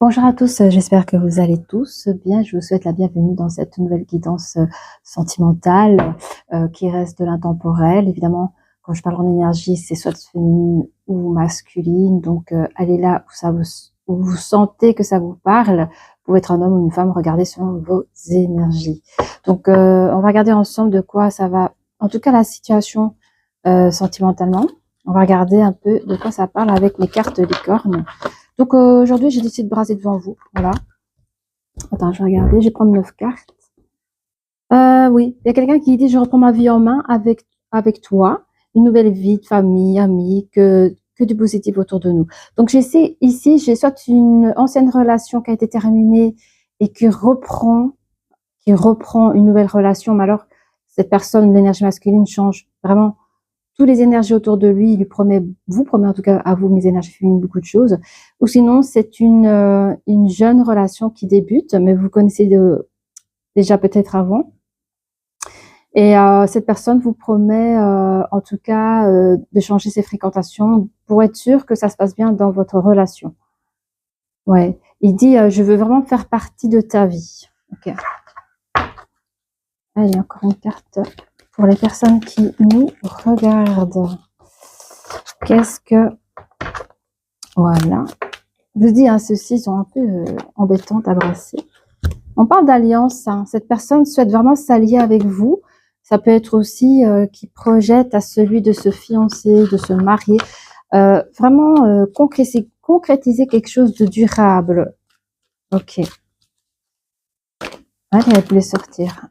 Bonjour à tous, j'espère que vous allez tous bien. Je vous souhaite la bienvenue dans cette nouvelle guidance sentimentale qui reste de l'intemporel. Évidemment, quand je parle en énergie, c'est soit féminine ou masculine. Donc, allez là où vous sentez que ça vous parle. Vous pouvez être un homme ou une femme, regardez selon vos énergies. Donc, on va regarder ensemble de quoi ça va, en tout cas la situation sentimentalement. On va regarder un peu de quoi ça parle avec les cartes licorne. Donc aujourd'hui, j'ai décidé de braser devant vous. Voilà. Attends, je vais regarder. Je vais prendre 9 cartes. Oui, il y a quelqu'un qui dit je reprends ma vie en main avec toi. Une nouvelle vie de famille, amis, que du positif autour de nous. Donc j'essaie ici, j'ai soit une ancienne relation qui a été terminée et qui reprend une nouvelle relation. Mais alors, cette personne, l'énergie masculine change vraiment toutes les énergies autour de lui, il lui promet, vous promet en tout cas à vous, mes énergies féminines, beaucoup de choses. Ou sinon, c'est une jeune relation qui débute, mais vous connaissez déjà peut-être avant. Et cette personne vous promet en tout cas de changer ses fréquentations pour être sûr que ça se passe bien dans votre relation. Ouais, il dit je veux vraiment faire partie de ta vie. Ok. Allez, encore une carte pour les personnes qui nous regardent. Qu'est-ce que... Voilà. Je vous dis, hein, ceux-ci sont un peu embêtantes à brasser. On parle d'alliance. Hein. Cette personne souhaite vraiment s'allier avec vous. Ça peut être aussi qui projette à celui de se fiancer, de se marier. Vraiment concrétiser quelque chose de durable. Ok. Allez, elle voulait sortir.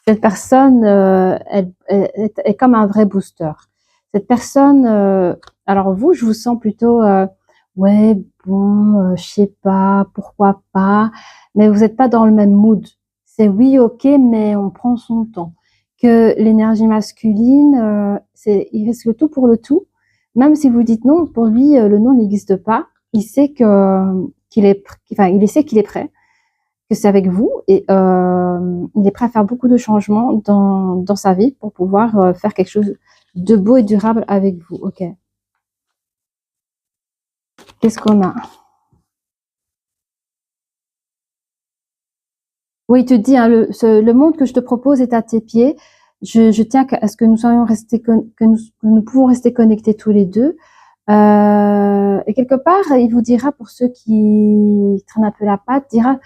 Cette personne, elle est comme un vrai booster. Cette personne, alors vous, je vous sens plutôt, ouais, bon, je sais pas, pourquoi pas, mais vous n'êtes pas dans le même mood. C'est oui, ok, mais on prend son temps. Que l'énergie masculine, il risque le tout pour le tout. Même si vous dites non, pour lui, le non n'existe pas. Il sait il sait qu'il est prêt, que c'est avec vous et il est prêt à faire beaucoup de changements dans sa vie pour pouvoir faire quelque chose de beau et durable avec vous. Ok. Qu'est-ce qu'on a? Oui, il te dit, hein, le monde que je te propose est à tes pieds. Je tiens à ce que nous soyons restés, que nous pouvons rester connectés tous les deux. Et quelque part, il vous dira, pour ceux qui traînent un peu la patte, dira,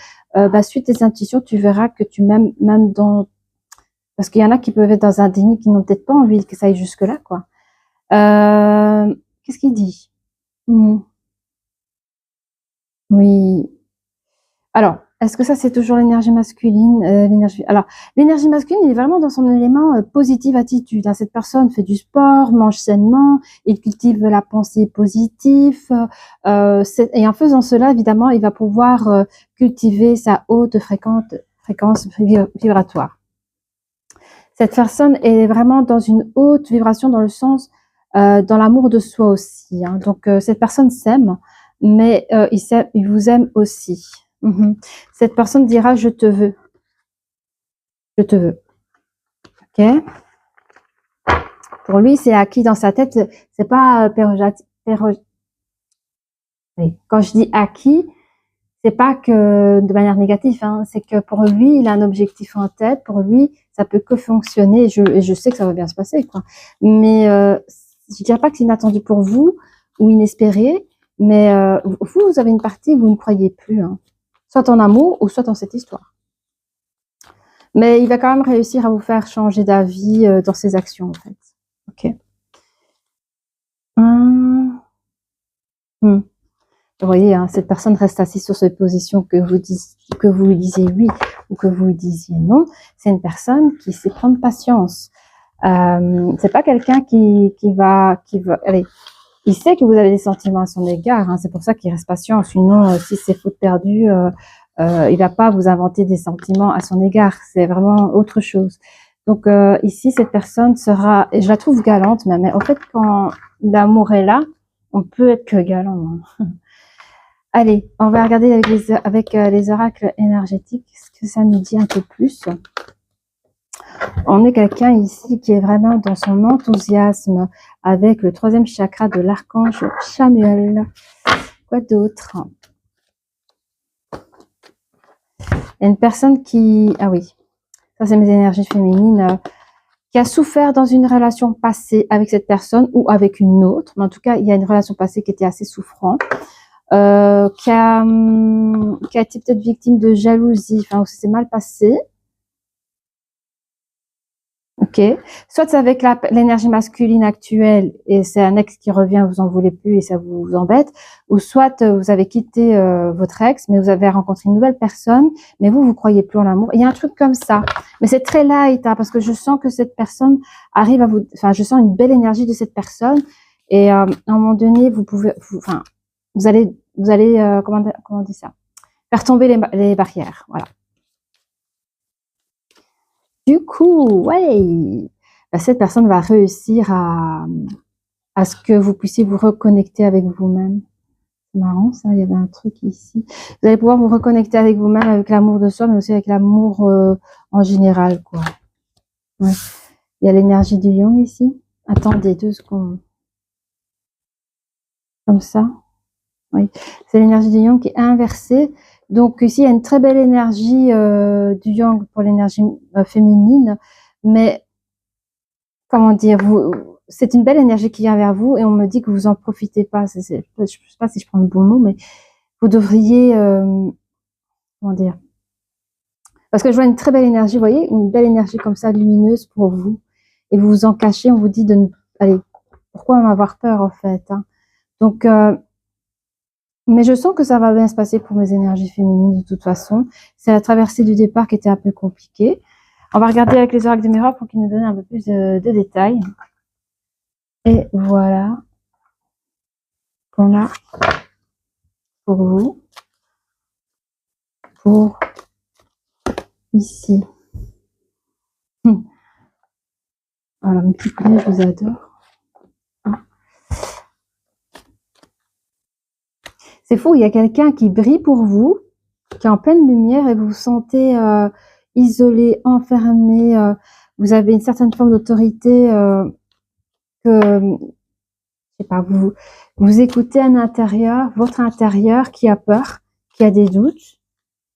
suite tes intuitions, tu verras que tu m'aimes même dans... Parce qu'il y en a qui peuvent être dans un déni, qui n'ont peut-être pas envie que ça aille jusque-là, quoi. Qu'est-ce qu'il dit? Oui. Alors, est-ce que ça, c'est toujours l'énergie masculine Alors, l'énergie masculine, il est vraiment dans son élément positive attitude. Hein. Cette personne fait du sport, mange sainement, il cultive la pensée positive. Et en faisant cela, évidemment, il va pouvoir cultiver sa haute fréquence vibratoire. Cette personne est vraiment dans une haute vibration dans le sens, dans l'amour de soi aussi. Hein. Donc, cette personne s'aime, mais il vous aime aussi. Cette personne dira je te veux. Je te veux. Ok. Pour lui, c'est acquis dans sa tête. C'est pas oui. Quand je dis acquis, c'est pas que de manière négative. Hein. C'est que pour lui, il a un objectif en tête. Pour lui, ça peut que fonctionner. Et je sais que ça va bien se passer, quoi. Mais je dirais pas que c'est inattendu pour vous ou inespéré. Mais vous avez une partie où vous ne croyez plus. Hein. Soit en amour ou soit en cette histoire. Mais il va quand même réussir à vous faire changer d'avis dans ses actions, en fait. Ok. Vous voyez, hein, cette personne reste assise sur cette position que vous lui disiez oui ou que vous lui disiez non. C'est une personne qui sait prendre patience. C'est pas quelqu'un qui va, allez, il sait que vous avez des sentiments à son égard. Hein, c'est pour ça qu'il reste patient. Sinon, si c'est faute perdue, il va pas vous inventer des sentiments à son égard. C'est vraiment autre chose. Donc ici, cette personne sera, et je la trouve galante même. Mais en fait, quand l'amour est là, on peut être que galant. Hein. Allez, on va regarder avec les oracles énergétiques ce que ça nous dit un peu plus. On est quelqu'un ici qui est vraiment dans son enthousiasme avec le 3e chakra de l'archange Chamuel. Quoi d'autre? Il y a une personne qui... Ah oui, ça c'est mes énergies féminines. Qui a souffert dans une relation passée avec cette personne ou avec une autre. Mais en tout cas, il y a une relation passée qui était assez souffrante. Qui a été peut-être victime de jalousie. Enfin, où ça s'est mal passé. Ok. Soit c'est avec l'énergie masculine actuelle et c'est un ex qui revient, vous en voulez plus et ça vous embête. Ou soit vous avez quitté votre ex, mais vous avez rencontré une nouvelle personne, mais vous croyez plus en l'amour. Il y a un truc comme ça. Mais c'est très light, hein, parce que je sens que cette personne arrive à vous, enfin, je sens une belle énergie de cette personne. Et à un moment donné, vous allez, comment on dit ça? Faire tomber les barrières. Voilà. Du coup, ouais, cette personne va réussir à ce que vous puissiez vous reconnecter avec vous-même. C'est marrant, ça, il y avait un truc ici. Vous allez pouvoir vous reconnecter avec vous-même, avec l'amour de soi, mais aussi avec l'amour en général, quoi. Ouais. Il y a l'énergie du Yang ici. Attendez 2 secondes. Comme ça. Oui. C'est l'énergie du Yang qui est inversée. Donc ici, il y a une très belle énergie du Yang pour l'énergie féminine, mais comment dire, c'est une belle énergie qui vient vers vous et on me dit que vous en profitez pas. Je sais pas si je prends le bon mot, mais vous devriez, comment dire, parce que je vois une très belle énergie, vous voyez, une belle énergie comme ça, lumineuse pour vous. Et vous vous en cachez, on vous dit de ne, allez, pourquoi en avoir peur en fait, hein. Donc, mais je sens que ça va bien se passer pour mes énergies féminines de toute façon. C'est la traversée du départ qui était un peu compliquée. On va regarder avec les oracles de miroir pour qu'ils nous donnent un peu plus de détails. Et voilà qu'on a pour vous, pour ici. Alors, mes petits poulets, je vous adore. C'est fou, il y a quelqu'un qui brille pour vous, qui est en pleine lumière et vous vous sentez isolé, enfermé. Vous avez une certaine forme d'autorité que, je sais pas, vous écoutez un intérieur, votre intérieur qui a peur, qui a des doutes.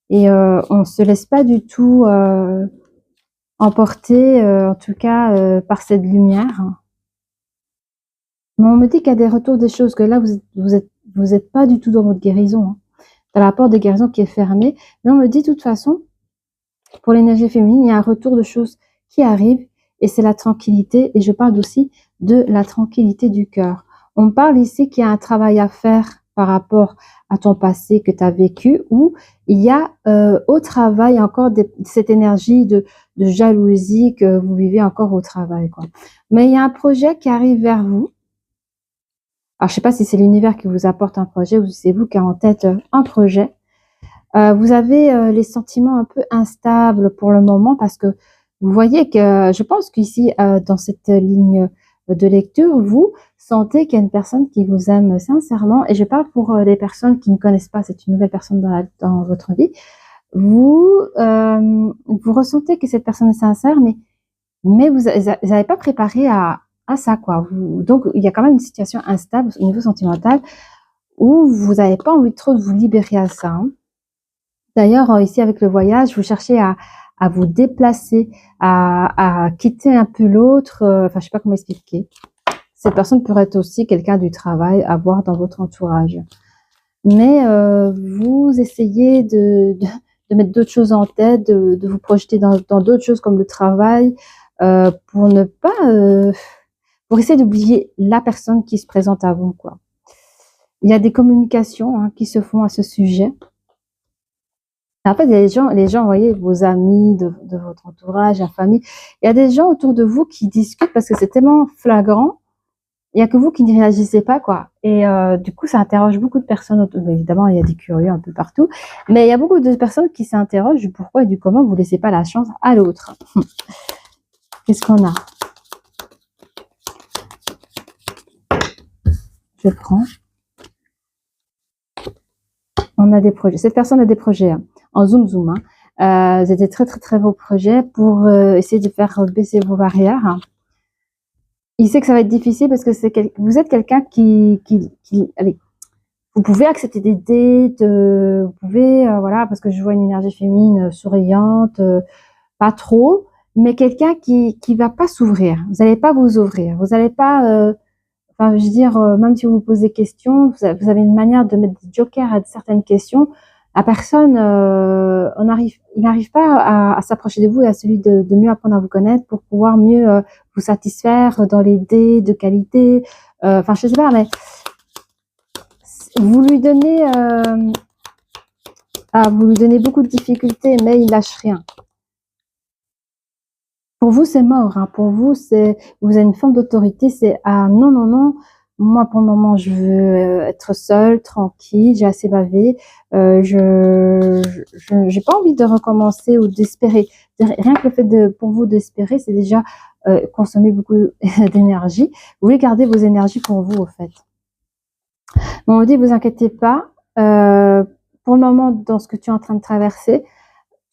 Et on se laisse pas du tout emporter, en tout cas, par cette lumière. Mais on me dit qu'il y a des retours des choses, que là, vous êtes pas du tout dans votre guérison, hein. Dans la porte de guérison qui est fermée. Mais on me dit, de toute façon, pour l'énergie féminine, il y a un retour de choses qui arrivent et c'est la tranquillité. Et je parle aussi de la tranquillité du cœur. On me parle ici qu'il y a un travail à faire par rapport à ton passé que tu as vécu, où il y a au travail encore cette énergie de jalousie que vous vivez encore au travail, quoi. Mais il y a un projet qui arrive vers vous. Alors, je sais pas si c'est l'univers qui vous apporte un projet ou si c'est vous qui avez en tête un projet. Vous avez les sentiments un peu instables pour le moment parce que vous voyez que je pense qu'ici, dans cette ligne de lecture, vous sentez qu'il y a une personne qui vous aime sincèrement. Et je parle pour les personnes qui ne connaissent pas, c'est une nouvelle personne dans votre vie. Vous ressentez que cette personne est sincère, mais vous n'avez pas préparé à ça, quoi. Donc, il y a quand même une situation instable au niveau sentimental où vous n'avez pas envie trop de vous libérer à ça, hein. D'ailleurs, ici, avec le voyage, vous cherchez à vous déplacer, à quitter un peu l'autre. Enfin, je sais pas comment expliquer. Cette personne pourrait être aussi quelqu'un du travail à voir dans votre entourage. Mais vous essayez de mettre d'autres choses en tête, de vous projeter dans d'autres choses comme le travail, pour ne pas... pour essayer d'oublier la personne qui se présente à vous, quoi. Il y a des communications, hein, qui se font à ce sujet. En fait, il y a les gens, vous voyez, vos amis, de votre entourage, la famille. Il y a des gens autour de vous qui discutent parce que c'est tellement flagrant. Il y a que vous qui ne réagissez pas, quoi. Et du coup, ça interroge beaucoup de personnes. Évidemment, il y a des curieux un peu partout. Mais il y a beaucoup de personnes qui s'interrogent du pourquoi et du comment vous ne laissez pas la chance à l'autre. Qu'est-ce qu'on a? Je prends. On a des projets. Cette personne a des projets, hein, en zoom, hein. C'était très, très, très beaux projets pour essayer de faire baisser vos barrières. Il sait que ça va être difficile parce que vous êtes quelqu'un qui allez, vous pouvez accepter des dates, vous pouvez, voilà, parce que je vois une énergie féminine souriante, pas trop, mais quelqu'un qui va pas s'ouvrir. Vous n'allez pas vous ouvrir. Vous n'allez pas, enfin, je veux dire, même si vous vous posez des questions, vous avez une manière de mettre des jokers à certaines questions. La personne, il n'arrive pas à s'approcher de vous et à celui de mieux apprendre à vous connaître pour pouvoir mieux vous satisfaire dans les dés de qualité. Enfin, je sais pas, mais vous lui donnez, vous lui donnez beaucoup de difficultés, mais il lâche rien. Pour vous, c'est mort. Hein. Pour vous, vous avez une forme d'autorité. C'est ah non, non, non. Moi, pour le moment, je veux être seule, tranquille. J'ai assez bavé. J'ai pas envie de recommencer ou d'espérer. Rien que le fait pour vous d'espérer, c'est déjà consommer beaucoup d'énergie. Vous voulez garder vos énergies pour vous, au fait. On me dit, vous inquiétez pas. Pour le moment, dans ce que tu es en train de traverser,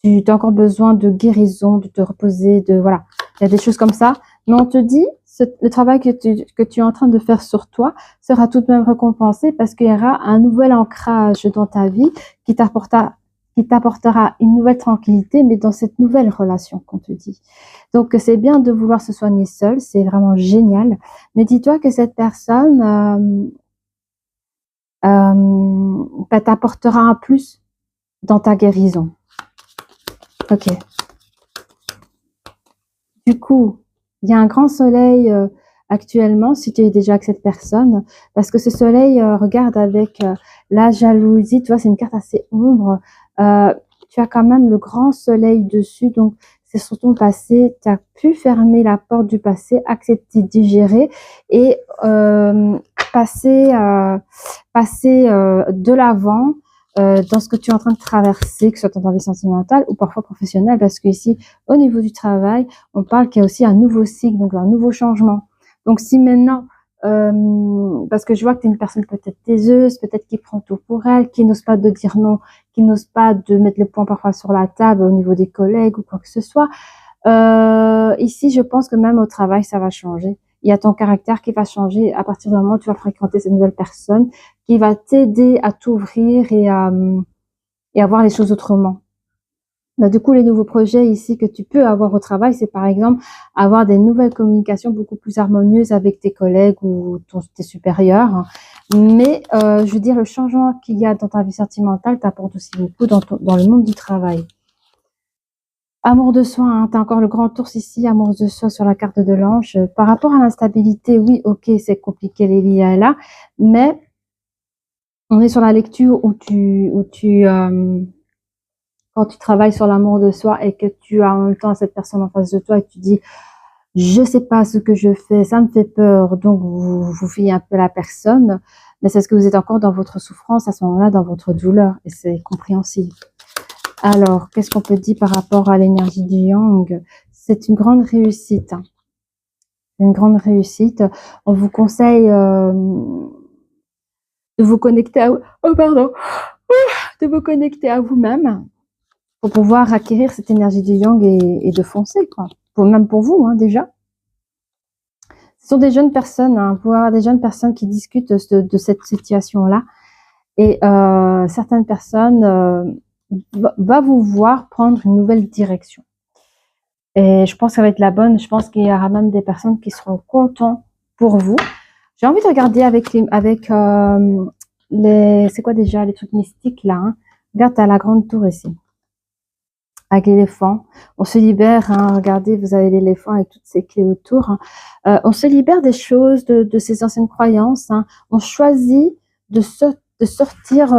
tu as encore besoin de guérison, de te reposer, voilà. Il y a des choses comme ça. Mais on te dit, le travail que tu es en train de faire sur toi sera tout de même récompensé parce qu'il y aura un nouvel ancrage dans ta vie qui t'apportera une nouvelle tranquillité, mais dans cette nouvelle relation qu'on te dit. Donc, c'est bien de vouloir se soigner seul, c'est vraiment génial. Mais dis-toi que cette personne t'apportera un plus dans ta guérison. Ok. Du coup, il y a un grand soleil actuellement, si tu es déjà avec cette personne, parce que ce soleil regarde avec la jalousie, tu vois, c'est une carte assez ombre. Tu as quand même le grand soleil dessus, donc c'est sur ton passé, tu as pu fermer la porte du passé, accepter, digérer et passer de l'avant dans ce que tu es en train de traverser, que ce soit dans ta vie sentimentale ou parfois professionnelle, parce que ici, au niveau du travail, on parle qu'il y a aussi un nouveau cycle, donc un nouveau changement. Donc si maintenant, parce que je vois que tu es une personne peut-être taiseuse, peut-être qui prend tout pour elle, qui n'ose pas de dire non, qui n'ose pas de mettre le point parfois sur la table au niveau des collègues ou quoi que ce soit. Ici, je pense que même au travail, ça va changer. Il y a ton caractère qui va changer à partir du moment où tu vas fréquenter cette nouvelle personne qui va t'aider à t'ouvrir et à voir les choses autrement. Bah, du coup, les nouveaux projets ici que tu peux avoir au travail, c'est par exemple avoir des nouvelles communications beaucoup plus harmonieuses avec tes collègues ou tes supérieurs. Mais je veux dire, le changement qu'il y a dans ta vie sentimentale t'apporte aussi beaucoup dans le monde du travail. Amour de soi, hein, tu as encore le grand ours ici, amour de soi sur la carte de l'ange. Par rapport à l'instabilité, oui, ok, c'est compliqué les liens là, mais on est sur la lecture où quand tu travailles sur l'amour de soi et que tu as en même temps cette personne en face de toi et tu dis, je sais pas ce que je fais, ça me fait peur, donc vous fuyez un peu la personne, mais c'est ce que vous êtes encore dans votre souffrance à ce moment-là, dans votre douleur, et c'est compréhensible. Alors, qu'est-ce qu'on peut dire par rapport à l'énergie du Yang? C'est une grande réussite. Hein. Une grande réussite. On vous conseille de vous connecter à... Oh, pardon. De vous connecter à vous-même pour pouvoir acquérir cette énergie du Yang et de foncer, quoi. Même pour vous, hein, déjà. Ce sont des jeunes personnes, hein, vous avoir des jeunes personnes qui discutent de cette situation-là. Et certaines personnes va vous voir prendre une nouvelle direction. Et je pense que ça va être la bonne. Je pense qu'il y aura même des personnes qui seront contents pour vous. J'ai envie de regarder avec c'est quoi déjà les trucs mystiques là, hein. Regarde, t'as la grande tour ici. Avec l'éléphant. On se libère, hein. Regardez, vous avez l'éléphant avec toutes ses clés autour. Hein. On se libère des choses, de ces anciennes croyances. Hein. On choisit de sortir...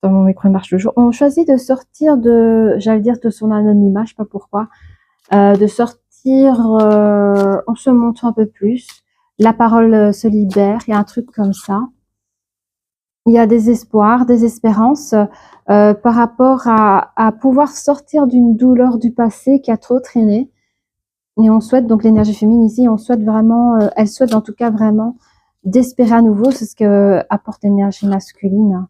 dans mon micro marche toujours. On choisit de sortir j'allais dire de son anonymat, je sais pas pourquoi, de sortir en se montrant un peu plus. La parole se libère, il y a un truc comme ça. Il y a des espoirs, des espérances par rapport à pouvoir sortir d'une douleur du passé qui a trop traîné. Et on souhaite, donc l'énergie féminine ici, on souhaite vraiment, elle souhaite en tout cas vraiment d'espérer à nouveau, c'est ce que apporte l'énergie masculine.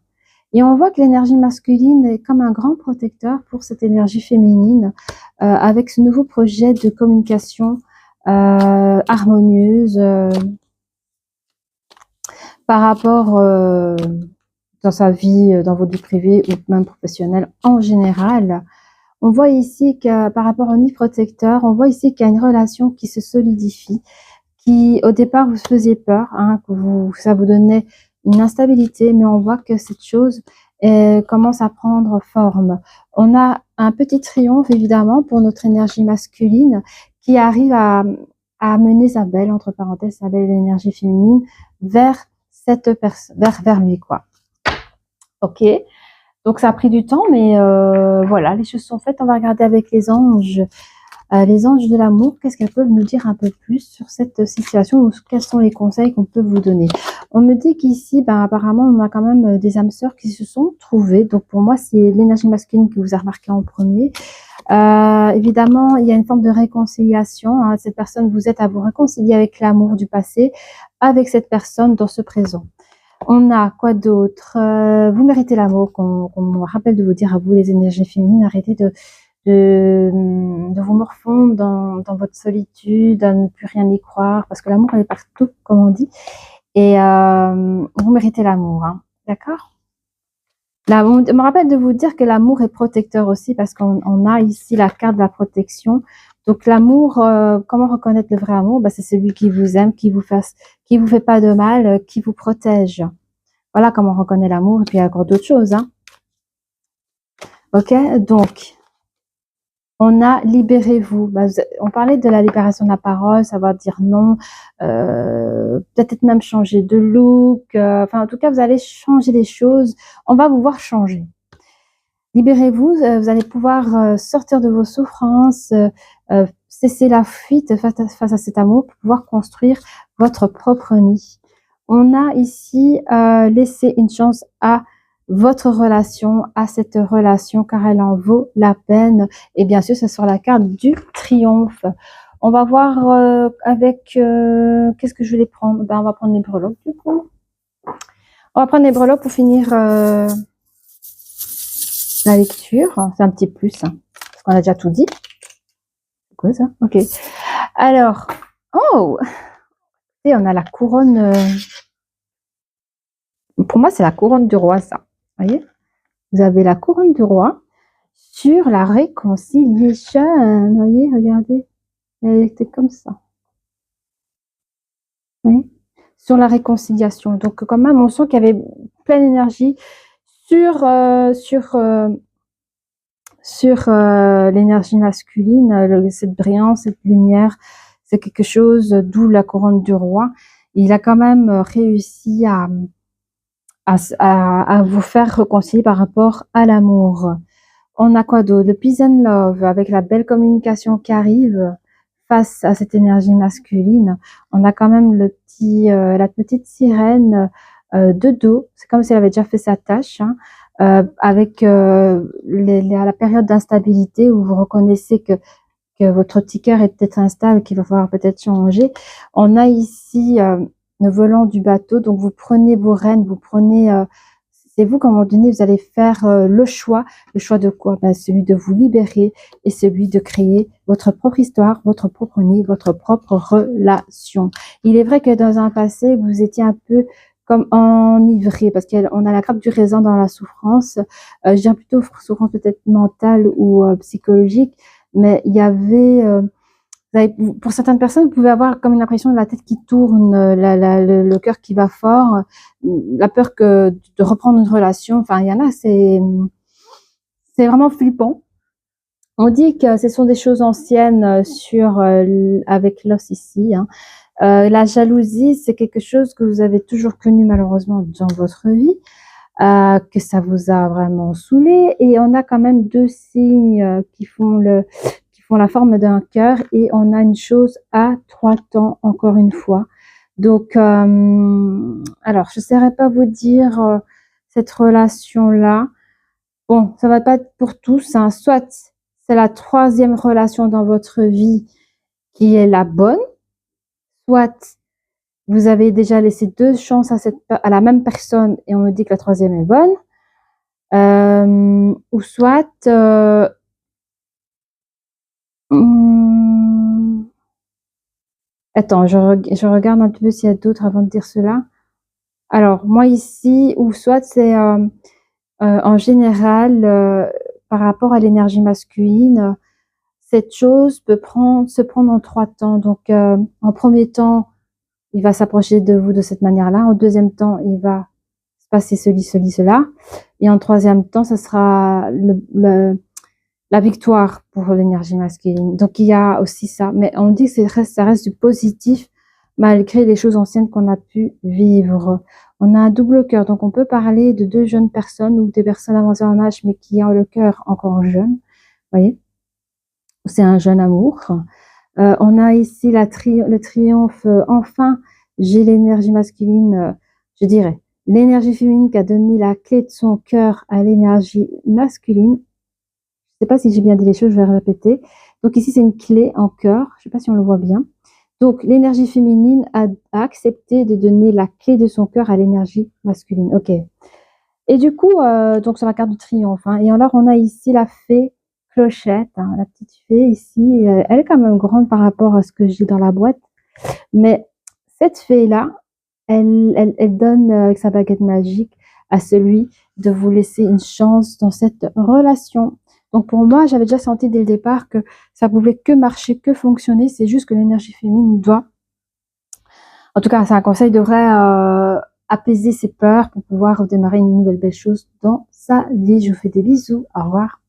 Et on voit que l'énergie masculine est comme un grand protecteur pour cette énergie féminine avec ce nouveau projet de communication harmonieuse par rapport dans sa vie, dans votre vie privée ou même professionnelle en général. On voit ici que par rapport au nid protecteur, on voit ici qu'il y a une relation qui se solidifie, qui au départ vous faisiez peur, hein, ça vous donnait une instabilité, mais on voit que cette chose commence à prendre forme. On a un petit triomphe évidemment pour notre énergie masculine qui arrive à amener Isabelle, entre parenthèses, Isabelle et l'énergie féminine, vers cette personne, vers lui, quoi. Ok. Donc ça a pris du temps, mais voilà, les choses sont faites. On va regarder avec les anges de l'amour, qu'est-ce qu'elles peuvent nous dire un peu plus sur cette situation ou quels sont les conseils qu'on peut vous donner. On me dit qu'ici, ben, apparemment, on a quand même des âmes sœurs qui se sont trouvées. Donc pour moi, c'est l'énergie masculine que vous a remarqué en premier. Évidemment, il y a une forme de réconciliation. Hein. Cette personne, vous êtes à vous réconcilier avec l'amour du passé, avec cette personne dans ce présent. On a quoi d'autre? Vous méritez l'amour, qu'on me rappelle de vous dire à vous, les énergies féminines, arrêtez de vous morfondre dans votre solitude, à ne plus rien y croire, parce que l'amour, elle est partout, comme on dit. Et vous méritez l'amour, hein. D'accord? Là, on me rappelle de vous dire que l'amour est protecteur aussi, parce qu'on a ici la carte de la protection. Donc l'amour, comment reconnaître le vrai amour? C'est celui qui vous aime, qui vous fait pas de mal, qui vous protège. Voilà comment on reconnaît l'amour. Et puis il y a encore d'autres choses, hein. Ok, donc on a libérez-vous. On parlait de la libération de la parole, savoir dire non, peut-être même changer de look. Enfin, en tout cas, vous allez changer les choses. On va vous voir changer. Libérez-vous, vous allez pouvoir sortir de vos souffrances, cesser la fuite face à cet amour pour pouvoir construire votre propre nid. On a ici laissé une chance à votre relation, à cette relation, car elle en vaut la peine. Et bien sûr, c'est sur la carte du triomphe. On va voir avec... qu'est-ce que je vais prendre? On va prendre les breloques, du coup. On va prendre les breloques pour finir... la lecture, c'est un petit plus, hein, parce qu'on a déjà tout dit. C'est quoi ça? Ok. Alors, oh, et on a la couronne. Pour moi, c'est la couronne du roi, ça. Vous voyez? Vous avez la couronne du roi sur la réconciliation. Vous voyez, regardez. Elle était comme ça. Oui. Sur la réconciliation. Donc, quand même, on sent qu'il y avait pleine énergie sur l'énergie masculine, cette brillance, cette lumière, c'est quelque chose, d'où la couronne du roi. Il a quand même réussi à vous faire réconcilier par rapport à l'amour. On a quoi d'autre? Le peace and love, avec la belle communication qui arrive face à cette énergie masculine. On a quand même la petite sirène de dos. C'est comme si elle avait déjà fait sa tâche, hein. Avec la période d'instabilité où vous reconnaissez que votre petit cœur est peut-être instable, qu'il va falloir peut-être changer. On a ici le volant du bateau, donc vous prenez vos rênes, c'est vous qu'à un moment donné, vous allez faire le choix de quoi? Celui de vous libérer et celui de créer votre propre histoire, votre propre nid, votre propre relation. Il est vrai que dans un passé, vous étiez un peu comme enivré, parce qu'on a la grappe du raisin dans la souffrance. Je dirais plutôt souffrance peut-être mentale ou psychologique, mais il y avait... pour certaines personnes, vous pouvez avoir comme une impression de la tête qui tourne, le cœur qui va fort, la peur de reprendre une relation. Enfin, il y en a, c'est vraiment flippant. On dit que ce sont des choses anciennes avec l'os ici, hein. La jalousie, c'est quelque chose que vous avez toujours connu malheureusement dans votre vie, que ça vous a vraiment saoulé. Et on a quand même deux signes qui font la forme d'un cœur, et on a une chose à 3 temps, encore une fois. Donc, alors, je ne saurais pas vous dire cette relation-là. Bon, ça va pas être pour tous, hein. Soit c'est la 3e relation dans votre vie qui est la bonne, soit vous avez déjà laissé 2 chances à la même personne et on me dit que la 3e est bonne, ou soit attends, je regarde un peu s'il y a d'autres avant de dire cela. Alors, moi ici, ou soit c'est en général, par rapport à l'énergie masculine, cette chose peut se prendre en 3 temps. Donc, en premier temps, il va s'approcher de vous de cette manière-là. En deuxième temps, il va se passer cela. Et en troisième temps, ce sera la victoire pour l'énergie masculine. Donc, il y a aussi ça. Mais on dit que ça reste du positif malgré les choses anciennes qu'on a pu vivre. On a un double cœur. Donc, on peut parler de 2 jeunes personnes ou des personnes avancées en âge, mais qui ont le cœur encore jeune. Vous voyez? C'est un jeune amour. On a ici le triomphe. Enfin, j'ai l'énergie masculine, je dirais, l'énergie féminine qui a donné la clé de son cœur à l'énergie masculine. Je ne sais pas si j'ai bien dit les choses, je vais répéter. Donc ici, c'est une clé en cœur. Je ne sais pas si on le voit bien. Donc, l'énergie féminine a accepté de donner la clé de son cœur à l'énergie masculine. OK. Et du coup, donc c'est la carte du triomphe. Hein. Et alors, on a ici la fée Clochette, hein, la petite fée ici. Elle est quand même grande par rapport à ce que j'ai dans la boîte. Mais cette fée-là, elle donne avec sa baguette magique à celui de vous laisser une chance dans cette relation. Donc pour moi, j'avais déjà senti dès le départ que ça pouvait que marcher, que fonctionner. C'est juste que l'énergie féminine doit, en tout cas, c'est un conseil, devrait apaiser ses peurs pour pouvoir redémarrer une nouvelle belle chose dans sa vie. Je vous fais des bisous. Au revoir.